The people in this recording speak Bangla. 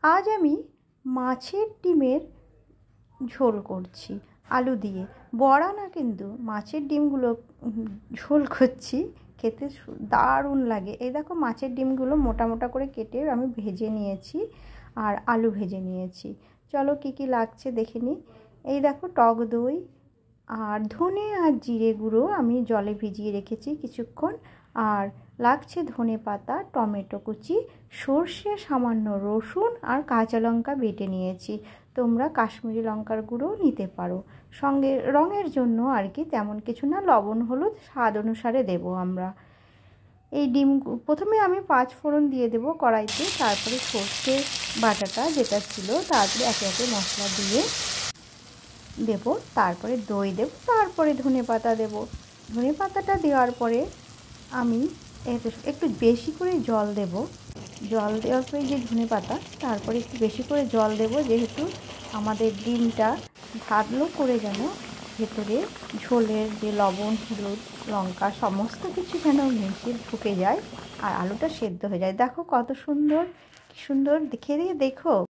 আজ আমি মাছের ডিমের ঝোল করছি আলু দিয়ে। বড়া না, কিন্তু মাছের ডিমগুলো ঝোল করছি, খেতে দারুণ লাগে। এই দেখো, মাছের ডিমগুলো মোটা মোটা করে কেটে আমি ভেজে নিয়েছি আর আলু ভেজে নিয়েছি। চলো কী কী লাগছে দেখে নিই। এই দেখো, টক দই আর ধনে আর জিরে গুঁড়ো আমি জলে ভিজিয়ে রেখেছি কিছুক্ষণ। আর লাগছে ধনে পাতা, টমেটো কুচি, সর্ষে, সামান্য রসুন আর কাঁচা লঙ্কা বেটে নিয়েছি। তোমরা কাশ্মীরি লঙ্কার গুঁড়োও নিতে পারো। সঙ্গে রঙের জন্য আর কি তেমন কিছু না, লবণ হলুদ স্বাদ অনুসারে দেবো আমরা। এই ডিম প্রথমে আমি 5 ফোড়ন দিয়ে দেবো কড়াইতে, তারপরে সর্ষে বাটাটা যেটা ছিল তারপরে একে একে মশলা দিয়ে দেবো, তারপরে দই দেবো, তারপরে ধনে পাতা দেবো। ধনে পাতাটা দেওয়ার পরে আমি একটু বেশি করে জল দেব। জল দেওয়ার পরে যে ধনে পাতা, তারপরে একটু বেশি করে জল দেব, যেহেতু আমাদের ডিমটা ভালো করে যেন ভেতরে ঝোলের যে লবণ হলুদ লঙ্কা সমস্ত কিছু যেন মিশে ঢুকে যায় আর আলুটা সেদ্ধ হয়ে যায়। দেখো কত সুন্দর, কি সুন্দর দেখে দেখো।